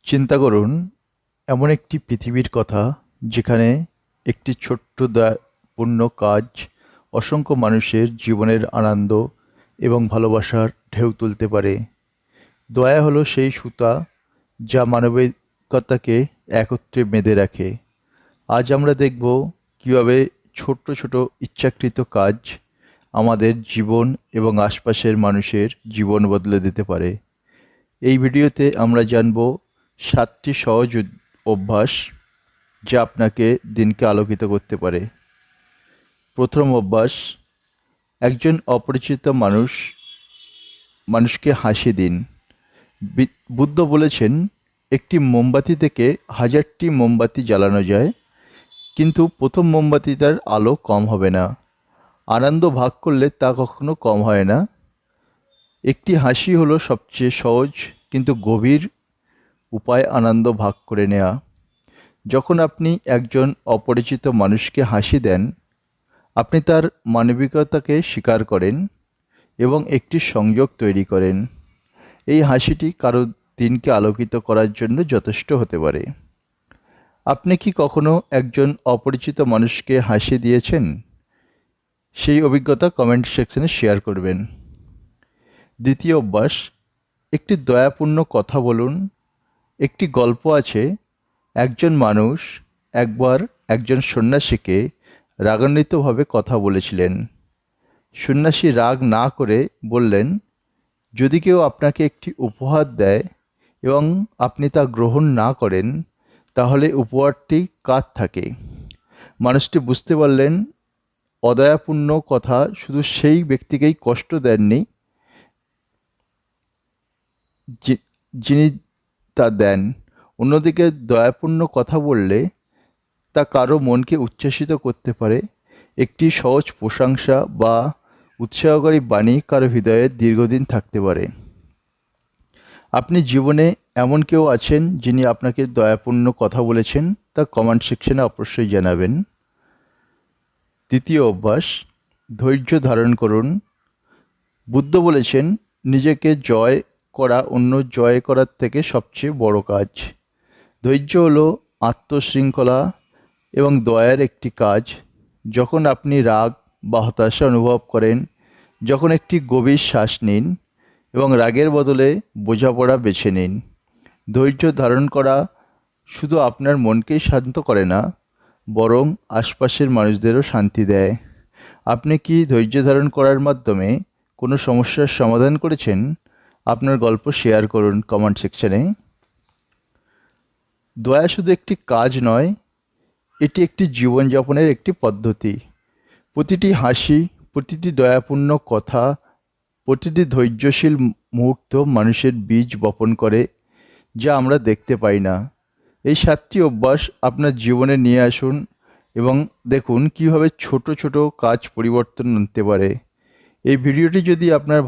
চিন্তা করুন, এমন একটি পৃথিবীর কথা যেখানে একটি ছোট্ট দয়াপূর্ণ কাজ অসংখ্য মানুষের জীবনের আনন্দ এবং ভালোবাসার ঢেউ তুলতে পারে। দয়া হলো সেই সুতা যা মানবিকতাকে একত্রে বেঁধে রাখে। আজ আমরা দেখব কীভাবে ছোট্ট ছোট ইচ্ছাকৃত কাজ আমাদের জীবন এবং আশপাশের মানুষের জীবন বদলে দিতে পারে। এই ভিডিওতে আমরা জানব ৭টি সহজ অভ্যাস যা আপনাকে দিনকে আলোকিত করতে পারে। প্রথম অভ্যাস, একজন অপরিচিত মানুষকে হাসি দিন। বুদ্ধ বলেছেন, একটি মোমবাতি থেকে ১০০০টি মোমবাতি জ্বালানো যায়, কিন্তু প্রথম মোমবাতিটার আলো কম হবে না। আনন্দ ভাগ করলে তা কখনো কম হয় না। একটি হাসি হলো সবচেয়ে সহজ কিন্তু গভীর উপায় আনন্দ ভাগ করে নেওয়া। যখন আপনি একজন অপরিচিত মানুষকে হাসি দেন, আপনি তার মানবিকতাকে স্বীকার করেন এবং একটি সংযোগ তৈরি করেন। এই হাসিটি কারো দিনকে আলোকিত করার জন্য যথেষ্ট হতে পারে। আপনি কি কখনো একজন অপরিচিত মানুষকে হাসি দিয়েছেন? সেই অভিজ্ঞতা কমেন্ট সেকশনে শেয়ার করবেন। দ্বিতীয় অভ্যাস, একটি দয়াপূর্ণ কথা বলুন। একটি গল্প আছে, একজন মানুষ একবার একজন সন্ন্যাসীকে রাগান্বিতভাবে কথা বলেছিলেন। সন্ন্যাসী রাগ না করে বললেন, যদি কেউ আপনাকে একটি উপহার দেয় এবং আপনি তা গ্রহণ না করেন, তাহলে উপহারটি কার থাকে? মানুষটি বুঝতে পারলেন, অদয়াপূর্ণ কথা শুধু সেই ব্যক্তিকেই কষ্ট দেননি যিনি তা দেন। অন্যদিকে দয়াপূর্ণ কথা বললে তা কারো মনকে উচ্ছ্বসিত করতে পারে। একটি সহজ প্রশংসা বা উৎসাহকারী বাণী কারো হৃদয়ে দীর্ঘদিন থাকতে পারে। আপনি জীবনে এমন কেউ আছেন যিনি আপনাকে দয়াপূর্ণ কথা বলেছেন? তা কমেন্ট সেকশনে অবশ্যই জানাবেন। তৃতীয় অভ্যাস, ধৈর্য ধারণ করুন। বুদ্ধ বলেছেন, নিজেকে জয় করা অন্য জয় করার থেকে সবচেয়ে বড় কাজ। ধৈর্য হলো আত্মশৃঙ্খলা এবং দয়ার একটি কাজ। যখন আপনি রাগ বা হতাশা অনুভব করেন, যখন একটি গভীর শ্বাস নিন এবং রাগের বদলে বোঝাপড়া বেছে নিন। ধৈর্য ধারণ করা শুধু আপনার মনকেই শান্ত করে না, বরং আশপাশের মানুষদেরও শান্তি দেয়। আপনি কি ধৈর্য ধারণ করার মাধ্যমে কোনো সমস্যার সমাধান করেছেন? আপনার গল্প শেয়ার করুন কমেন্ট সেকশনে। দয়া শুধু একটি কাজ নয়, এটি একটি জীবনযাপনের একটি পদ্ধতি। প্রতিটি হাসি, প্রতিটি দয়াপূর্ণ কথা, প্রতিটি ধৈর্যশীল মুহূর্ত মানুষের বীজ বপন করে, যা আমরা দেখতে পাই না। এই 7টি অভ্যাস আপনার জীবনে নিয়ে আসুন এবং দেখুন কীভাবে ছোট ছোট কাজ পরিবর্তন আনতে পারে। এই ভিডিওটি যদি আপনার